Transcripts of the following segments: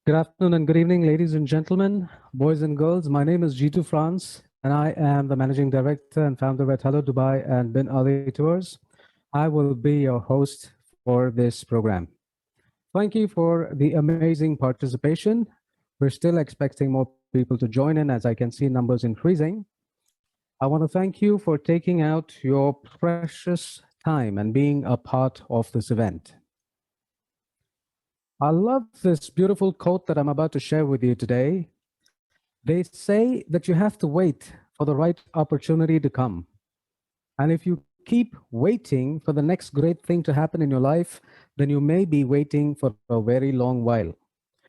Good afternoon and good evening, ladies and gentlemen, boys and girls. My name is Jitu France, and I am the managing director and founder at Hello Dubai and Bin Ali Tours. I will be your host for this program. Thank you for the amazing participation. We're still expecting more people to join in as I can see numbers increasing. I want to thank you for taking out your precious time and being a part of this event. I love this beautiful quote that I'm about to share with you today. They say that you have to wait for the right opportunity to come. And if you keep waiting for the next great thing to happen in your life, then you may be waiting for a very long while.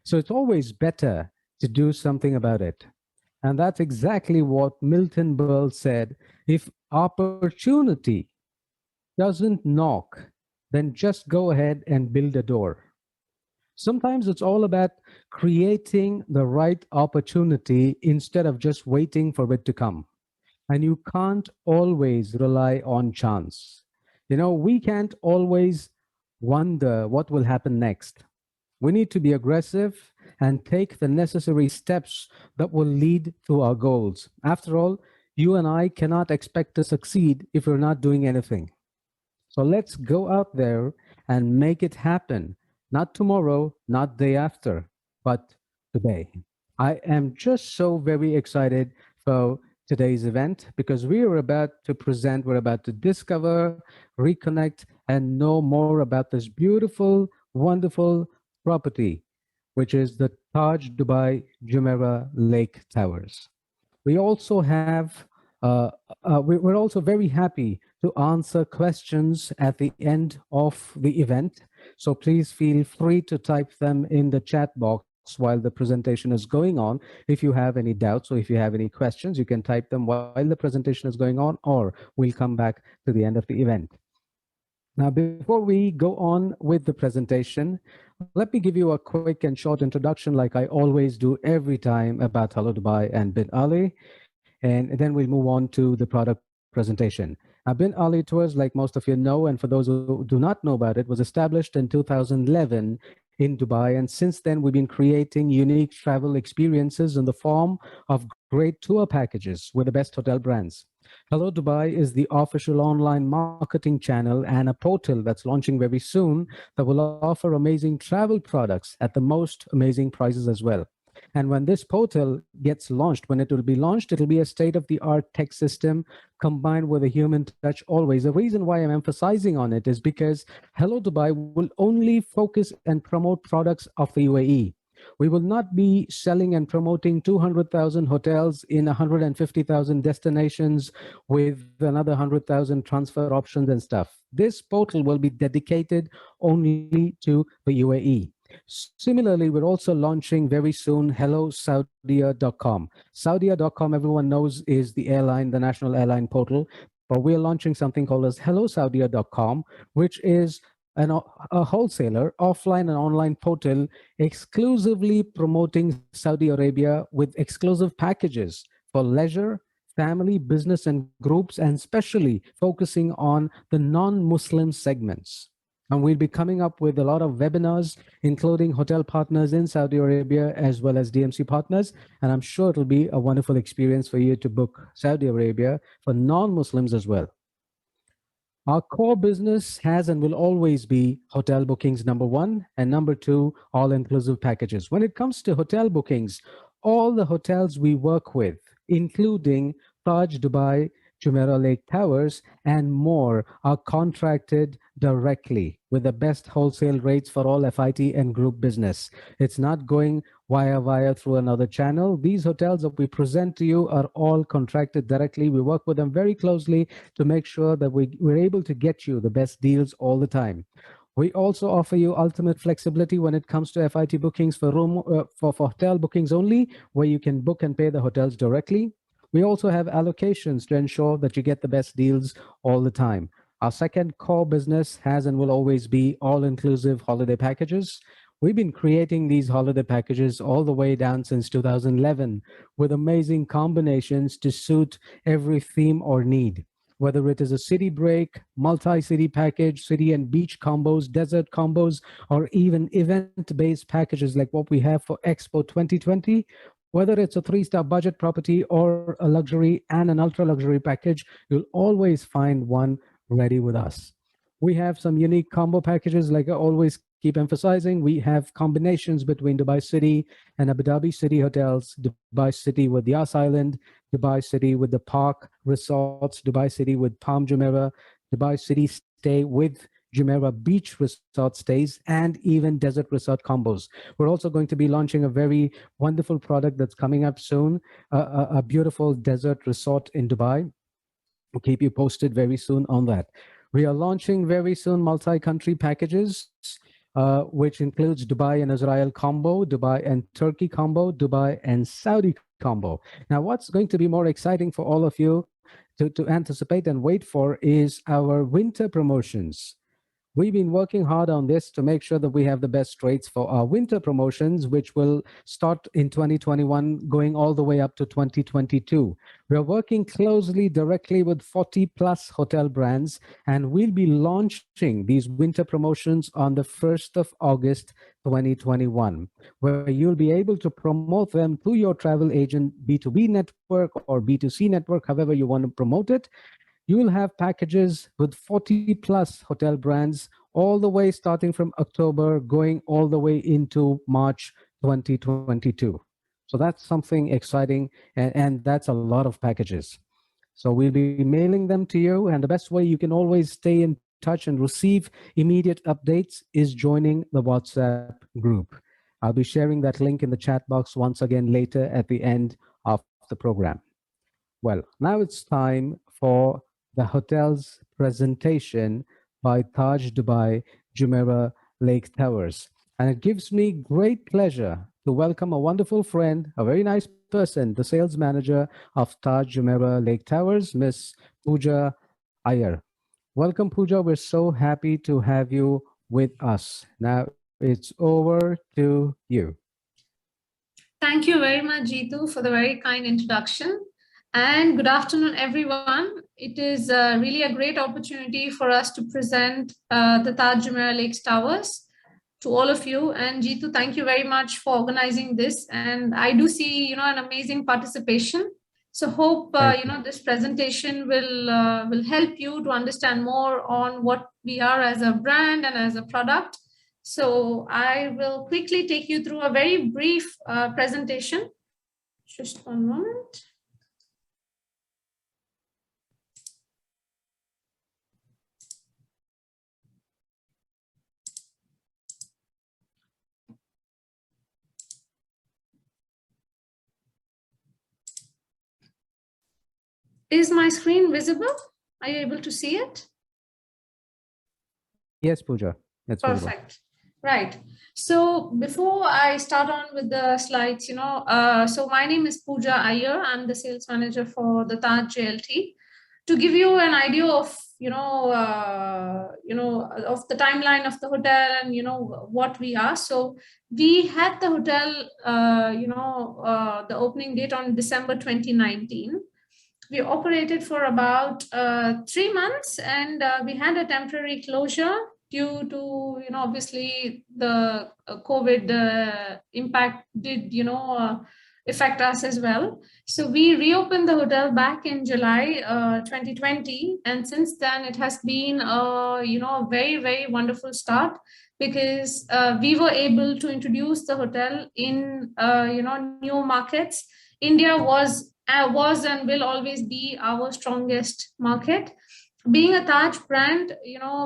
So it's always better to do something about it. And that's exactly what Milton Berle said. If opportunity doesn't knock, then just go ahead and build a door. Sometimes it's all about creating the right opportunity instead of just waiting for it to come. And you can't always rely on chance. We can't always wonder what will happen next. We need to be aggressive and take the necessary steps that will lead to our goals. After all, you and I cannot expect to succeed if we're not doing anything. So let's go out there and make it happen. Not tomorrow, not day after, but today. I am just so very excited for today's event because we're about to discover, reconnect, and know more about this beautiful, wonderful property, which is the Taj Dubai Jumeirah Lake Towers. We also have, we're also very happy to answer questions at the end of the event. So please feel free to type them in the chat box while the presentation is going on. If you have any doubts or if you have any questions, you can type them while the presentation is going on, or we'll come back to the end of the event. Now, before we go on with the presentation, let me give you a quick and short introduction like I always do every time about Hello Dubai and Bin Ali, and then we'll move on to the product presentation. Now, Bin Ali Tours, like most of you know, and for those who do not know about it, was established in 2011 in Dubai, and since then we've been creating unique travel experiences in the form of great tour packages with the best hotel brands. Hello Dubai is the official online marketing channel and a portal that's launching very soon that will offer amazing travel products at the most amazing prices as well. And when this portal gets launched, when it will be launched, it'll be a state-of-the-art tech system combined with a human touch always. The reason why I'm emphasizing on it is because Hello Dubai will only focus and promote products of the UAE. We will not be selling and promoting 200,000 hotels in 150,000 destinations with another 100,000 transfer options and stuff. This portal will be dedicated only to the UAE. Similarly, we're also launching very soon HelloSaudia.com. Saudia.com, everyone knows, is the airline, the national airline portal, but we're launching something called as HelloSaudia.com, which is a wholesaler, offline and online portal exclusively promoting Saudi Arabia with exclusive packages for leisure, family, business, and groups, and especially focusing on the non-Muslim segments. And we'll be coming up with a lot of webinars, including hotel partners in Saudi Arabia as well as DMC partners. And I'm sure it'll be a wonderful experience for you to book Saudi Arabia for non-Muslims as well. Our core business has and will always be hotel bookings, number one, and number two, all-inclusive packages. When it comes to hotel bookings, all the hotels we work with, including Taj Dubai, Jumeirah Lake Towers, and more, are contracted directly with the best wholesale rates for all FIT and group business. It's not going via through another channel. These hotels that we present to you are all contracted directly. We work with them very closely to make sure that we're able to get you the best deals all the time. We also offer you ultimate flexibility when it comes to FIT bookings for for hotel bookings only, where you can book and pay the hotels directly. We also have allocations to ensure that you get the best deals all the time. Our second core business has and will always be all-inclusive holiday packages. We've been creating these holiday packages all the way down since 2011 with amazing combinations to suit every theme or need. whether it is a city break, multi-city package, city and beach combos, desert combos, or even event-based packages like what we have for Expo 2020. Whether it's a three-star budget property or a luxury and an ultra-luxury package, you'll always find one ready with us. We have some unique combo packages, like I always keep emphasizing. We have combinations between Dubai City and Abu Dhabi City hotels, Dubai City with Yas Island, Dubai City with the Park Resorts, Dubai City with Palm Jumeirah, Dubai City Stay with Jumeirah Beach Resort stays, and even desert resort combos. We're also going to be launching a very wonderful product that's coming up soon, a beautiful desert resort in Dubai. We'll keep you posted very soon on that. We are launching very soon multi-country packages, which includes Dubai and Israel combo, Dubai and Turkey combo, Dubai and Saudi combo. Now, what's going to be more exciting for all of you to anticipate and wait for is our winter promotions. We've been working hard on this to make sure that we have the best rates for our winter promotions, which will start in 2021, going all the way up to 2022. We're working closely directly with 40 plus hotel brands, and we'll be launching these winter promotions on the 1st of August, 2021, where you'll be able to promote them through your travel agent, B2B network or B2C network, however you want to promote it. You will have packages with 40 plus hotel brands all the way starting from October, going all the way into March 2022. So that's something exciting, and that's a lot of packages. So we'll be mailing them to you, and the best way you can always stay in touch and receive immediate updates is joining the WhatsApp group. I'll be sharing that link in the chat box once again later at the end of the program. Well, now it's time for the hotel's presentation by Taj Dubai Jumeirah Lake Towers. And it gives me great pleasure to welcome a wonderful friend, a very nice person, the sales manager of Taj Jumeirah Lake Towers, Miss Pooja Iyer. Welcome, Pooja. We're so happy to have you with us. Now it's over to you. Thank you very much, Jeetu, for the very kind introduction. And good afternoon, everyone. It is really a great opportunity for us to present the Taj Jumeirah Lakes Towers to all of you. And Jeetu, thank you very much for organizing this. And I do see, an amazing participation. So hope, this presentation will help you to understand more on what we are as a brand and as a product. So I will quickly take you through a very brief presentation. Just one moment. Is my screen visible? Are you able to see it? Yes, Pooja. That's perfect. Visible. Right. So before I start on with the slides, so my name is Pooja Iyer. I'm the sales manager for the Taj JLT. To give you an idea of, of the timeline of the hotel and, what we are. So we had the hotel, the opening date on December 2019. We operated for about 3 months, and we had a temporary closure due to, obviously the COVID impact did, affect us as well. So we reopened the hotel back in July 2020, and since then it has been a very, very wonderful start, because we were able to introduce the hotel in new markets. India was and will always be our strongest market. Being a Taj brand,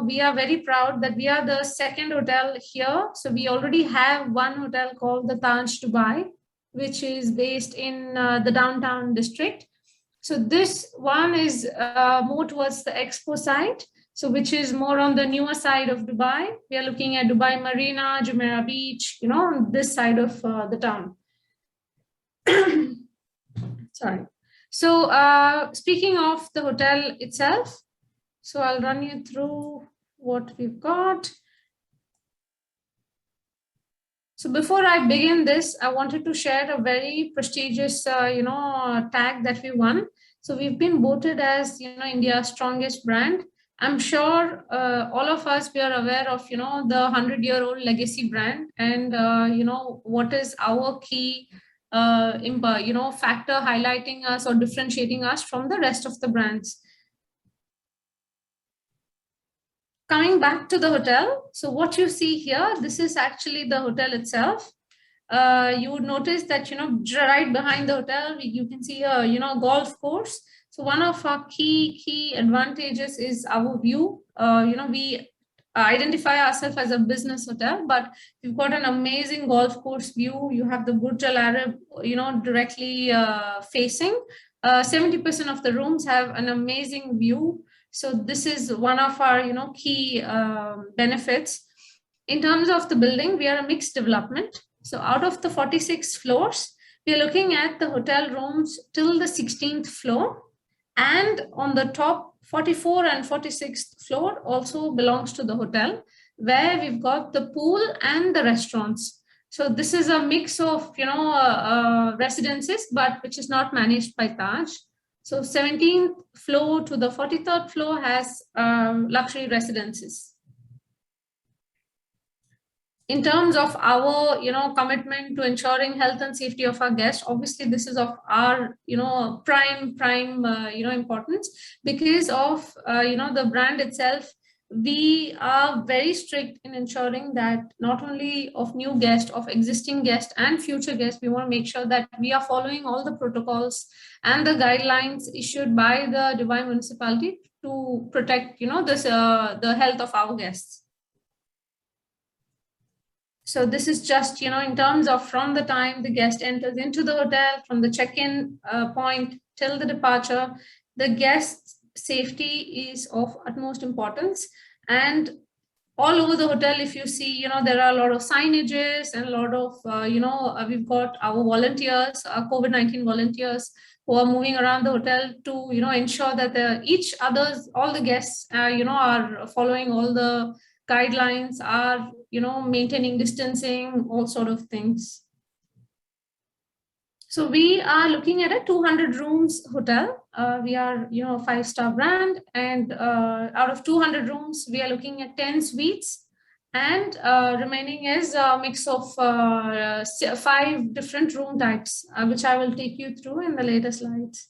we are very proud that we are the second hotel here. So we already have one hotel called the Taj Dubai, which is based in the downtown district. So this one is more towards the expo side, so which is more on the newer side of Dubai. We are looking at Dubai Marina, Jumeirah Beach, on this side of the town. Sorry. So speaking of the hotel itself, so I'll run you through what we've got. So before I begin this, I wanted to share a very prestigious, tag that we won. So we've been voted as, India's strongest brand. I'm sure all of us, we are aware of, the 100-year-old legacy brand, and, what is our key, factor highlighting us or differentiating us from the rest of the brands. Coming back to the hotel, so what you see here, this is actually the hotel itself. You would notice that, right behind the hotel, you can see a, golf course. So one of our key advantages is our view. We identify ourselves as a business hotel, but we've got an amazing golf course view. You have the Burj Al Arab, directly facing. 70% of the rooms have an amazing view. So this is one of our, key benefits. In terms of the building, we are a mixed development. So out of the 46 floors, we are looking at the hotel rooms till the 16th floor. And on the top 44 and 46th floor also belongs to the hotel, where we've got the pool and the restaurants. So this is a mix of, residences, but which is not managed by Taj. So 17th floor to the 43rd floor has luxury residences. In terms of our, commitment to ensuring health and safety of our guests, obviously this is of our, prime, importance, because of, the brand itself. We are very strict in ensuring that not only of new guests, of existing guests and future guests, we want to make sure that we are following all the protocols and the guidelines issued by the Dubai municipality to protect, the health of our guests. So this is just, in terms of from the time the guest enters into the hotel, from the check-in point till the departure, the guest's safety is of utmost importance. And all over the hotel, if you see, there are a lot of signages and a lot of, we've got our volunteers, our COVID-19 volunteers who are moving around the hotel to, ensure that all the guests, are following all the guidelines, are, maintaining distancing, all sort of things. So we are looking at a 200 rooms hotel. We are, a 5-star brand, and out of 200 rooms, we are looking at 10 suites, and remaining is a mix of 5 different room types, which I will take you through in the later slides.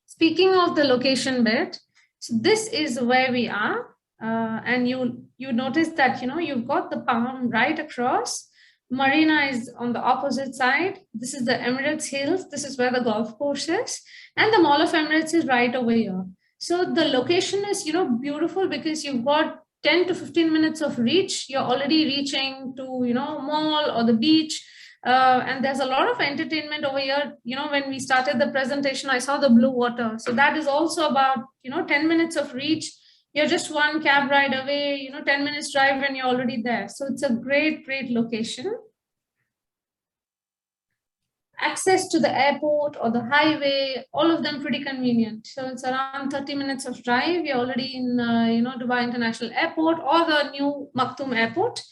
Speaking of the location bit, so this is where we are. And you notice that, you've got the palm right across. Marina is on the opposite side. This is the Emirates Hills. This is where the golf course is. And the Mall of Emirates is right over here. So the location is, beautiful, because you've got 10 to 15 minutes of reach. You're already reaching to, mall or the beach. And there's a lot of entertainment over here. When we started the presentation, I saw the blue water. So that is also about, 10 minutes of reach. You're just one cab ride away, 10 minutes drive and you're already there. So it's a great location. Access to the airport or the highway, all of them pretty convenient. So it's around 30 minutes of drive. You're already in, Dubai International Airport or the new Maktoum Airport.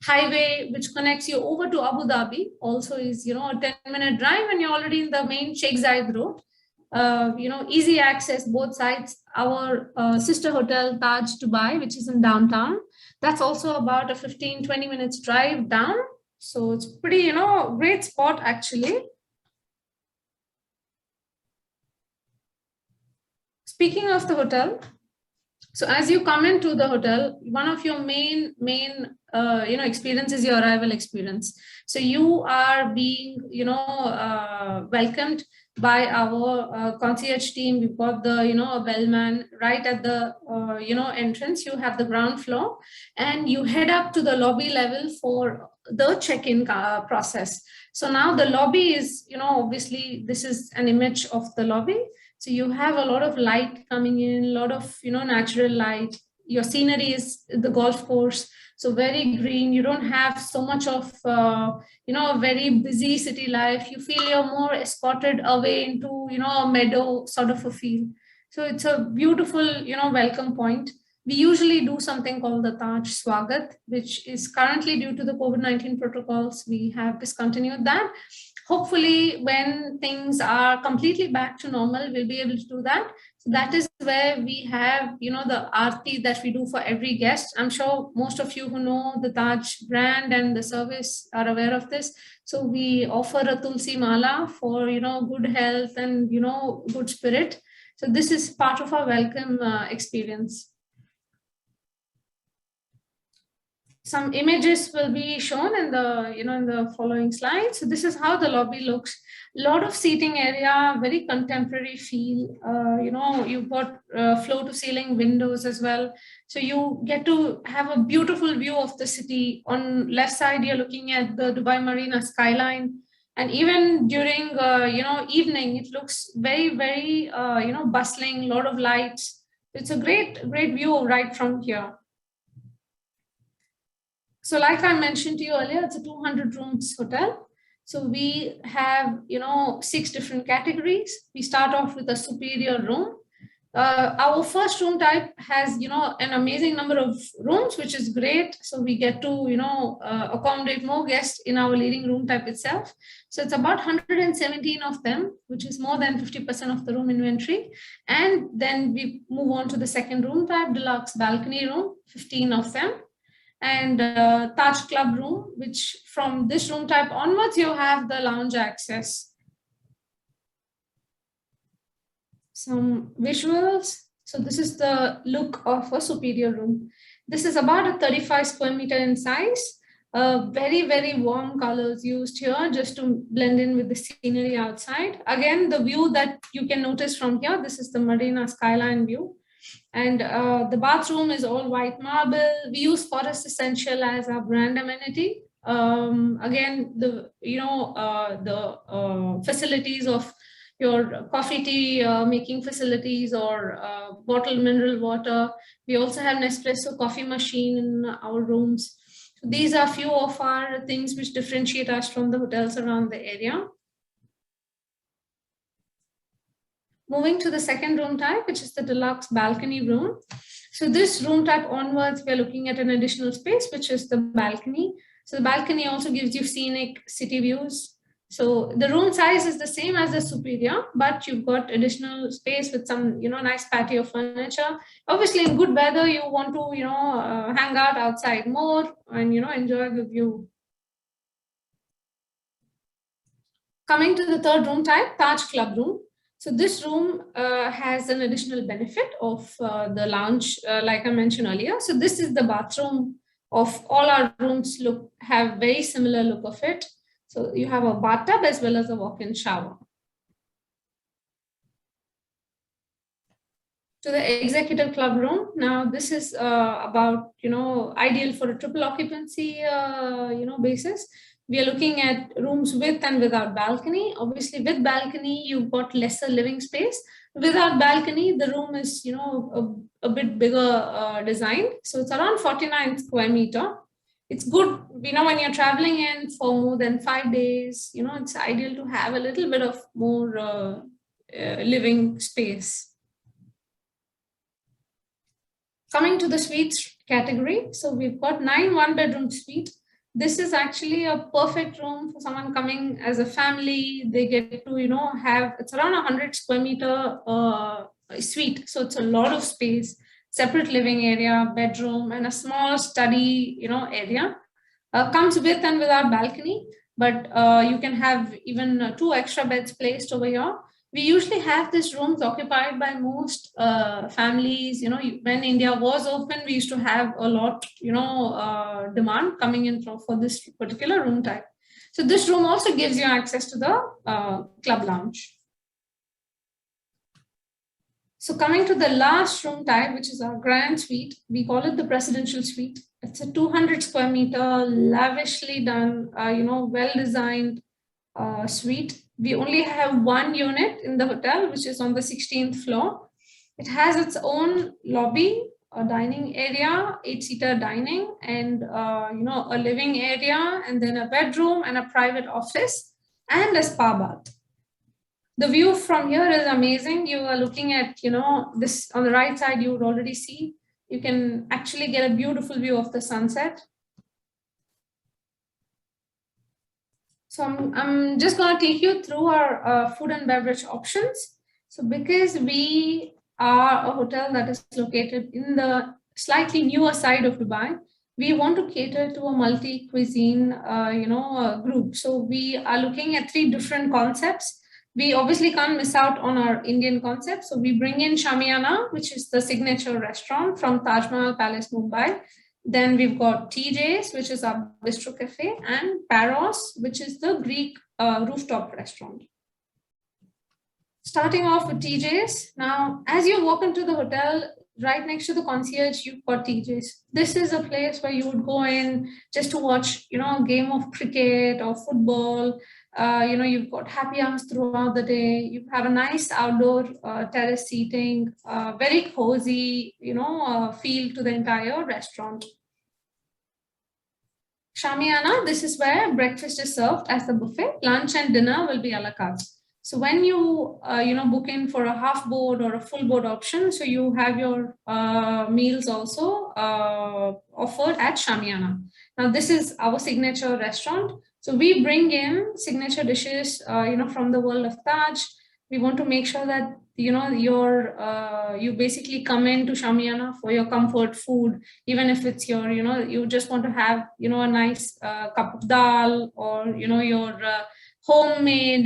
Highway, which connects you over to Abu Dhabi, also is, a 10-minute drive, and you're already in the main Sheikh Zayed Road. Easy access both sides. Our sister hotel, Taj Dubai, which is in downtown, that's also about a 15-20 minutes drive down. So it's pretty, great spot actually. Speaking of the hotel, so as you come into the hotel, one of your main experience is your arrival experience. So you are being, welcomed by our concierge team. We've got the, a bellman right at the, entrance. You have the ground floor, and you head up to the lobby level for the check-in process. So now the lobby is, obviously this is an image of the lobby. So you have a lot of light coming in, a lot of, natural light. Your scenery is the golf course. So very green. You don't have so much of, a very busy city life. You feel you're more escorted away into, a meadow sort of a feel. So it's a beautiful, welcome point. We usually do something called the Taj Swagat, which is currently due to the COVID-19 protocols. We have discontinued that. Hopefully, when things are completely back to normal, we'll be able to do that. So that is where we have, the aarti that we do for every guest. I'm sure most of you who know the Taj brand and the service are aware of this. So we offer a tulsi mala for, good health and, good spirit. So this is part of our welcome experience. Some images will be shown in the following slides. So this is how the lobby looks. A lot of seating area, very contemporary feel. You've got floor to ceiling windows as well. So you get to have a beautiful view of the city. On left side, you're looking at the Dubai Marina skyline. And even during, evening, it looks very, very, bustling, a lot of lights. It's a great view right from here. So like I mentioned to you earlier, it's a 200 rooms hotel. So we have, 6 different categories. We start off with a superior room. Our first room type has, an amazing number of rooms, which is great. So we get to, accommodate more guests in our leading room type itself. So it's about 117 of them, which is more than 50% of the room inventory. And then we move on to the second room type, deluxe balcony room, 15 of them. And Taj Club room, which from this room type onwards, you have the lounge access. Some visuals. So this is the look of a superior room. This is about a 35 square meter in size. Very, very warm colors used here just to blend in with the scenery outside. Again, the view that you can notice from here, this is the Marina skyline view. And the bathroom is all white marble. We use Forest Essential as our brand amenity. Again, the facilities of your coffee tea making facilities or bottled mineral water. We also have Nespresso coffee machine in our rooms. So these are few of our things which differentiate us from the hotels around the area. Moving to the second room type, which is the deluxe balcony room. So this room type onwards, we're looking at an additional space, which is the balcony. So the balcony also gives you scenic city views. So the room size is the same as the superior, but you've got additional space with some, nice patio furniture. Obviously, in good weather, you want to, hang out outside more and, enjoy the view. Coming to the third room type, Taj Club room. So this room has an additional benefit of the lounge, like I mentioned earlier. So this is the bathroom of all our rooms have very similar look of it. So you have a bathtub as well as a walk-in shower. To the executive club room. Now this is about, ideal for a triple occupancy, basis. We are looking at rooms with and without balcony. Obviously, with balcony, you've got lesser living space. Without balcony, the room is, a bit bigger design. So it's around 49 square meter. It's good, when you're traveling in for more than 5 days, it's ideal to have a little bit of more living space. Coming to the suites category. So we've got 9 one-bedroom suite. This is actually a perfect room for someone coming as a family. They get to, it's around 100 square meter suite. So it's a lot of space, separate living area, bedroom, and a small study, area. Comes with and without balcony, but you can have even 2 extra beds placed over here. We usually have these rooms occupied by most families. When India was open, we used to have a lot, demand coming in for this particular room type. So this room also gives you access to the club lounge. So coming to the last room type, which is our grand suite, we call it the presidential suite. It's a 200 square meter, lavishly done, well-designed suite. We only have 1 unit in the hotel, which is on the 16th floor. It has its own lobby, a dining area, 8-seater dining, and a living area, and then a bedroom and a private office, and a spa bath. The view from here is amazing. You are looking at, this on the right side, you would already see. You can actually get a beautiful view of the sunset. So I'm just going to take you through our food and beverage options. So because we are a hotel that is located in the slightly newer side of Dubai, we want to cater to a multi-cuisine, group. So we are looking at 3 different concepts. We obviously can't miss out on our Indian concept. So we bring in Shamiana, which is the signature restaurant from Taj Mahal Palace, Mumbai. Then we've got TJ's, which is our bistro cafe, and Paros, which is the Greek rooftop restaurant. Starting off with TJ's. Now, as you walk into the hotel, right next to the concierge, you've got TJ's. This is a place where you would go in just to watch, a game of cricket or football. You've got happy hours throughout the day. You have a nice outdoor terrace seating, very cozy, feel to the entire restaurant. Shamiana, this is where breakfast is served as the buffet. Lunch and dinner will be a la carte. So when you, book in for a half board or a full board option, so you have your meals also offered at Shamiana. Now, this is our signature restaurant. So we bring in signature dishes, from the world of Taj. We want to make sure that you basically come into Shamiana for your comfort food, even if it's your, you just want to have, a nice cup of dal or, your homemade,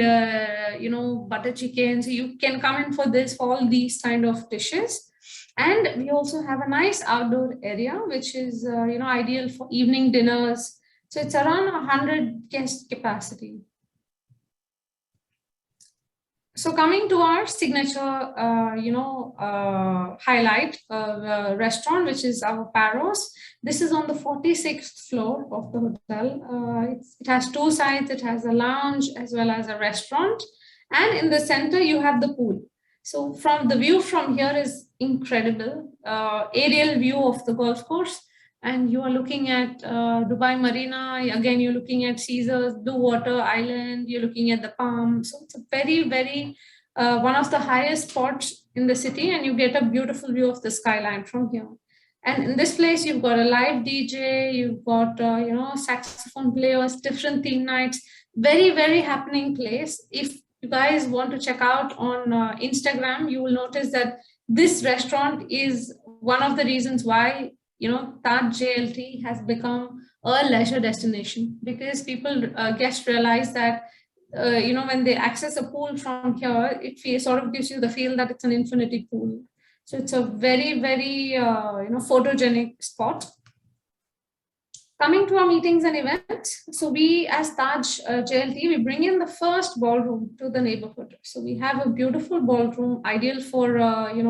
butter chicken. So you can come in for all these kind of dishes. And we also have a nice outdoor area, which is, ideal for evening dinners. So it's around 100 guest capacity. So coming to our signature, highlight restaurant, which is our Paros. This is on the 46th floor of the hotel. It has 2 sides. It has a lounge as well as a restaurant. And in the center, you have the pool. So from the view from here is incredible. Aerial view of the golf course. And you are looking at Dubai Marina. Again, you're looking at Caesars, Blue Water Island. You're looking at the Palm. So it's a very, very, one of the highest spots in the city. And you get a beautiful view of the skyline from here. And in this place, you've got a live DJ. You've got, saxophone players, different theme nights. Very, very happening place. If you guys want to check out on Instagram, you will notice that this restaurant is one of the reasons why Taj JLT has become a leisure destination, because guests realize that, when they access a pool from here, it sort of gives you the feel that it's an infinity pool. So it's a very, very, photogenic spot. Coming to our meetings and events. So we, as Taj JLT, we bring in the first ballroom to the neighborhood. So we have a beautiful ballroom, ideal for,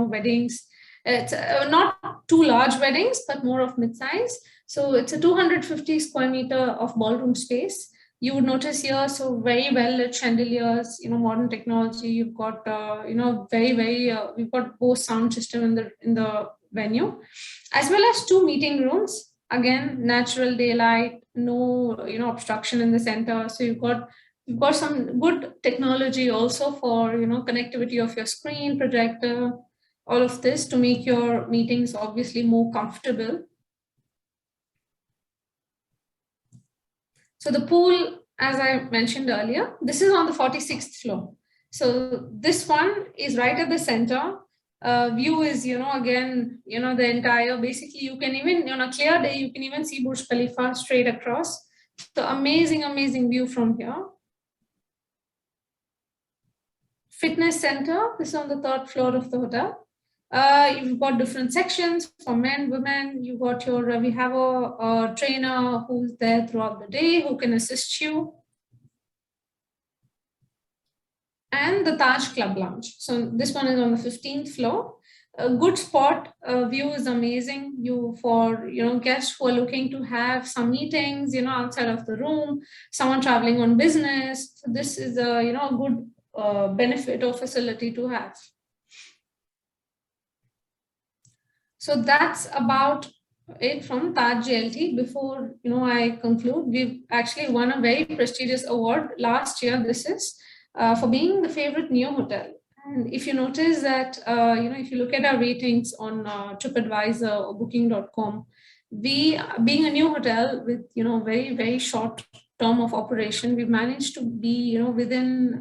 weddings. It's not too large weddings, but more of mid-size. So it's a 250 square meter of ballroom space. You would notice here, so very well lit chandeliers, modern technology. You've got, very, very, we've got Bose sound system in the venue, as well as 2 meeting rooms. Again, natural daylight, no, obstruction in the center. So you've got some good technology also for, connectivity of your screen, projector, all of this to make your meetings obviously more comfortable. So the pool, as I mentioned earlier, this is on the 46th floor. So this one is right at the center. View is, again, the entire, basically you can even, on a clear day, you can even see Burj Khalifa straight across. So amazing, amazing view from here. Fitness center, this is on the 3rd floor of the hotel. You've got different sections for men, women. You got we have a trainer who's there throughout the day who can assist you. And the Taj Club Lounge. So this one is on the 15th floor. A good spot, view is amazing. For guests who are looking to have some meetings, outside of the room, someone traveling on business. So this is a good benefit or facility to have. So that's about it from Taj JLT. Before I conclude, we've actually won a very prestigious award last year. This is for being the favorite neo hotel. And if you notice that, if you look at our ratings on TripAdvisor or Booking.com, we, being a new hotel with very, very short term of operation, we managed to be, within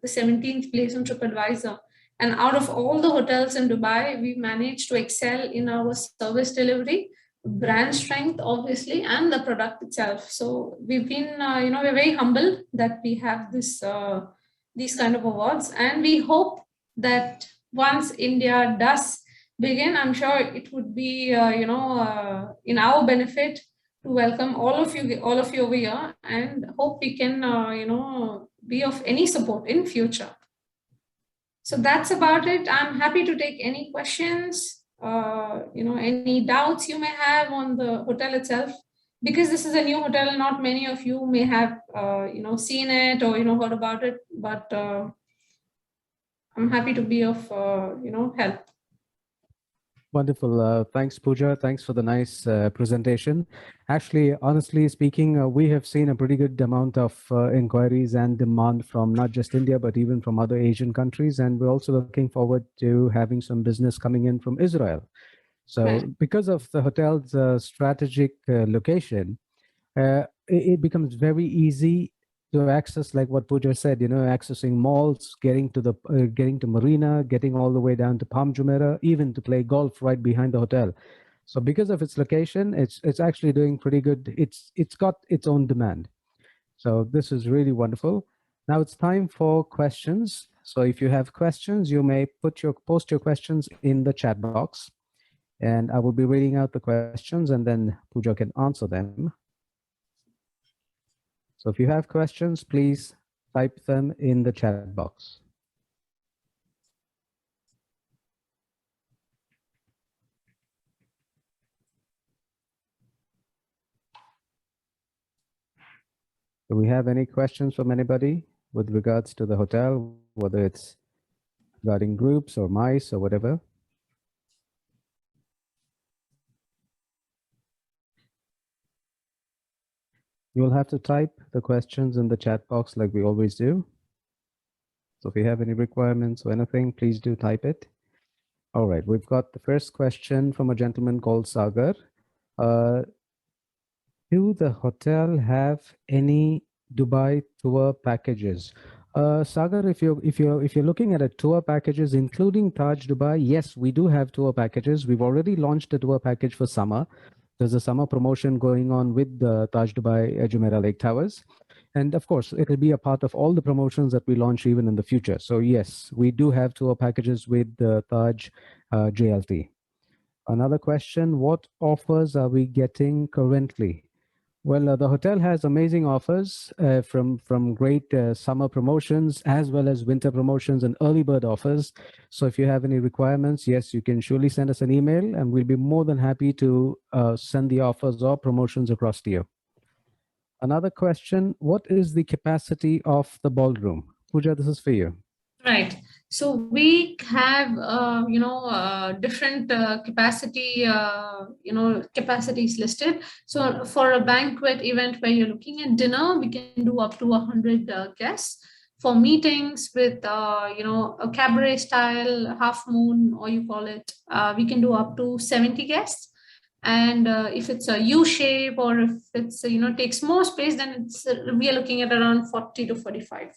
the 17th place on TripAdvisor. And out of all the hotels in Dubai, we managed to excel in our service delivery, brand strength, obviously, and the product itself. So we've been, we're very humble that we have these kind of awards, and we hope that once India does begin, I'm sure it would be, in our benefit to welcome all of you over here, and hope we can, be of any support in future. So that's about it. I'm happy to take any questions, any doubts you may have on the hotel itself. Because this is a new hotel, not many of you may have, seen it or, heard about it, but I'm happy to be of, help. Wonderful. Thanks, Pooja. Thanks for the nice presentation. Actually, honestly speaking, we have seen a pretty good amount of inquiries and demand from not just India, but even from other Asian countries. And we're also looking forward to having some business coming in from Israel. So Right. because of the hotel's strategic location, it becomes very easy to access, like what Pooja said, accessing malls, getting to Marina, getting all the way down to Palm Jumeirah, even to play golf right behind the hotel. So because of its location, it's actually doing pretty good. It's got its own demand. So this is really wonderful. Now it's time for questions. So if you have questions, you may post your questions in the chat box, and I will be reading out the questions, and then Pooja can answer them. So if you have questions, please type them in the chat box. Do we have any questions from anybody with regards to the hotel, whether it's regarding groups or mice or whatever? You'll have to type the questions in the chat box like we always do. So if you have any requirements or anything, please do type it. All right, we've got the first question from a gentleman called Sagar. Do the hotel have any Dubai tour packages? Sagar, if you're looking at a tour packages, including Taj Dubai, yes, we do have tour packages. We've already launched a tour package for summer. There's a summer promotion going on with the Taj Dubai Jumeirah Lake Towers. And of course, it'll be a part of all the promotions that we launch even in the future. So yes, we do have tour packages with the Taj JLT. Another question, what offers are we getting currently? Well, the hotel has amazing offers from great summer promotions as well as winter promotions and early bird offers. So if you have any requirements, yes, you can surely send us an email and we'll be more than happy to send the offers or promotions across to you. Another question, what is the capacity of the ballroom? Pooja, this is for you. Right. So we have, different capacity, capacities listed. So for a banquet event where you're looking at dinner, we can do up to 100 guests. For meetings with, a cabaret style, half moon, or you call it, we can do up to 70 guests. And if it's a U shape or if it's, takes more space, then we are looking at around 40 to 45.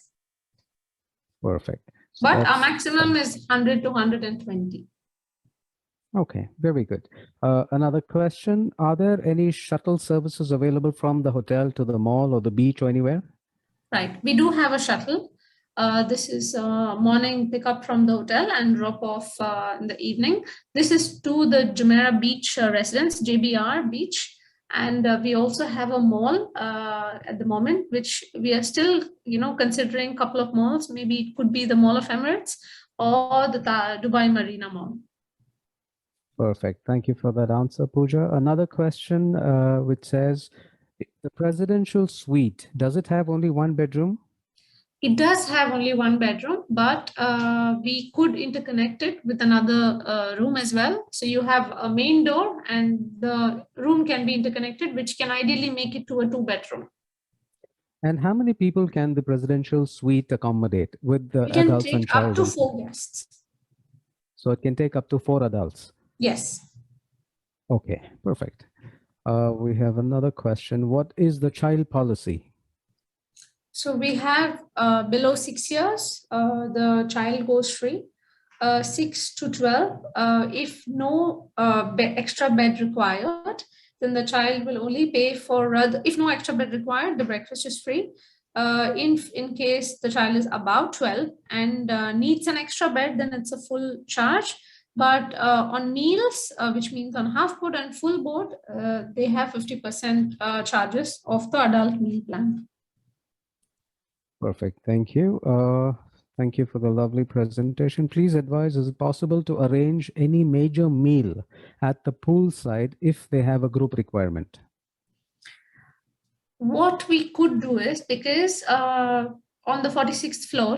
Perfect. So but our maximum is 100 to 120. Okay, very good. Another question, are there any shuttle services available from the hotel to the mall or the beach or anywhere? Right, we do have a shuttle. This is morning pickup from the hotel and drop off in the evening. This is to the Jumeirah Beach residence, JBR Beach. And we also have a mall at the moment, which we are still, considering a couple of malls. Maybe it could be the Mall of Emirates or the Dubai Marina Mall. Perfect. Thank you for that answer, Pooja. Another question which says, the presidential suite, does it have only one bedroom? It does have only one bedroom, but we could interconnect it with another room as well. So you have a main door and the room can be interconnected, which can ideally make it to a 2-bedroom. And how many people can the presidential suite accommodate with the adults and take up children? to 4 guests. So it can take up to 4 adults? Yes. Okay, perfect. We have another question. What is the child policy? So we have below 6 years, the child goes free. 6 to 12, if no extra bed required, then the child will only pay for, if no extra bed required, the breakfast is free. In case the child is above 12 and needs an extra bed, then it's a full charge. But on meals, which means on half board and full board, they have 50% charges of the adult meal plan. Perfect. Thank you. Thank you for the lovely presentation. Please advise, is it possible to arrange any major meal at the poolside if they have a group requirement? What we could do is, because on the 46th floor,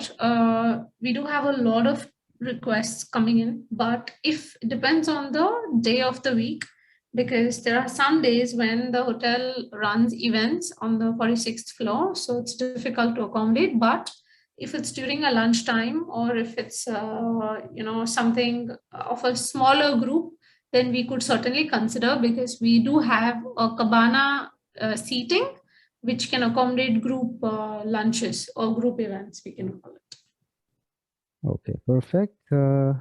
we do have a lot of requests coming in, but if it depends on the day of the week, because there are some days when the hotel runs events on the 46th floor, so it's difficult to accommodate. But if it's during a lunchtime, or if it's something of a smaller group, then we could certainly consider, because we do have a cabana seating which can accommodate group lunches or group events, we can call it. Okay, perfect. Do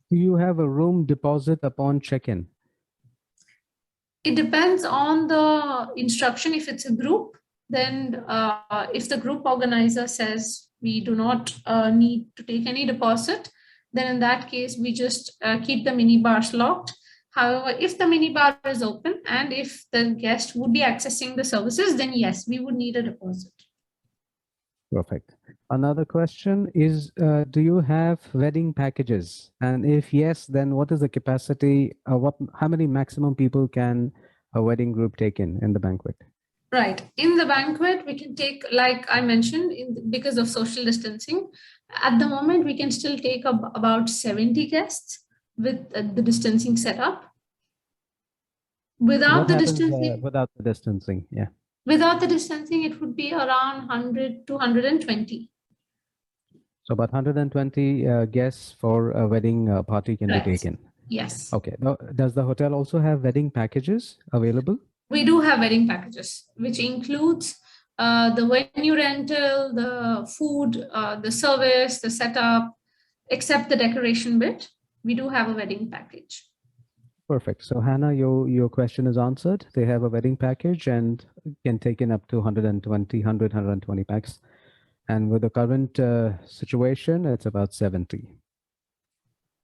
you have a room deposit upon check-in? It depends on the instruction. If it's a group, then if the group organizer says we do not need to take any deposit, then in that case, we just keep the mini bars locked. However, if the mini bar is open and if the guest would be accessing the services, then yes, we would need a deposit. Perfect. Another question is, do you have wedding packages? And if yes, then what is the capacity? How many maximum people can a wedding group take in the banquet? Right. In the banquet, we can take, like I mentioned, because of social distancing, at the moment, we can still take about 70 guests with the distancing setup. Without the distancing, without the distancing, yeah. Without the distancing, it would be around 100 to 120. So about 120 guests for a wedding party can be taken. Yes. Okay. Now, does the hotel also have wedding packages available? We do have wedding packages, which includes the venue rental, the food, the service, the setup, except the decoration bit. We do have a wedding package. Perfect. So Hannah, your question is answered. They have a wedding package and can take in up to 120 packs. And with the current situation, it's about 70.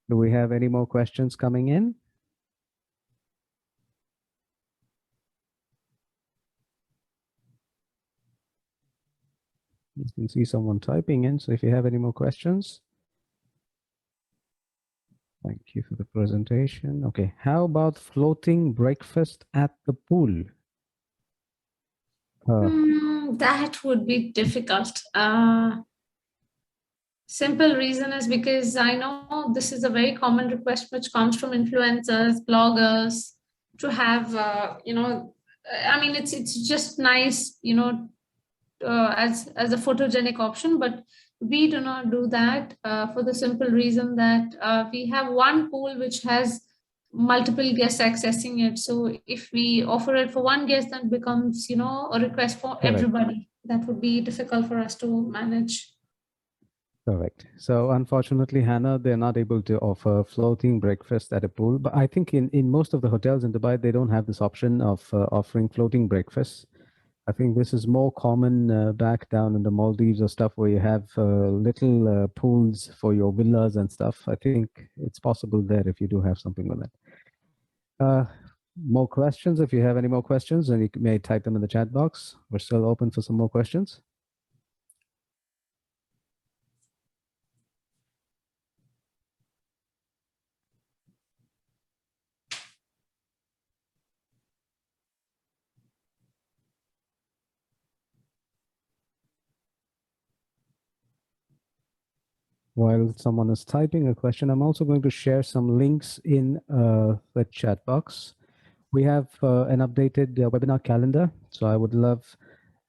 Do we have any more questions coming in? You can see someone typing in. So if you have any more questions. Thank you for the presentation. Okay, how about floating breakfast at the pool? That would be difficult. Simple reason is because I know this is a very common request which comes from influencers, bloggers, to have, I mean, it's just nice, as a photogenic option, but we do not do that for the simple reason that we have one pool which has multiple guests accessing it. So if we offer it for one guest, then it becomes, a request for everybody. That would be difficult for us to manage. Correct. So unfortunately, Hannah, they're not able to offer floating breakfast at a pool. But I think in most of the hotels in Dubai, they don't have this option of offering floating breakfast. I think this is more common back down in the Maldives or stuff where you have little pools for your villas and stuff. I think it's possible there if you do have something like that. More questions? If you have any more questions, then you may type them in the chat box. We're still open for some more questions. While someone is typing a question, I'm also going to share some links in the chat box. We have an updated webinar calendar, so I would love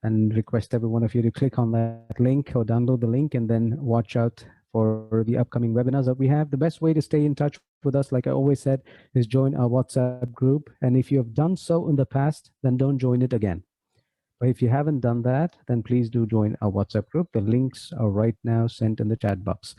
and request every one of you to click on that link or download the link and then watch out for the upcoming webinars that we have. The best way to stay in touch with us, like I always said, is join our WhatsApp group. And if you have done so in the past, then don't join it again. But if you haven't done that, then please do join our WhatsApp group. The links are right now sent in the chat box.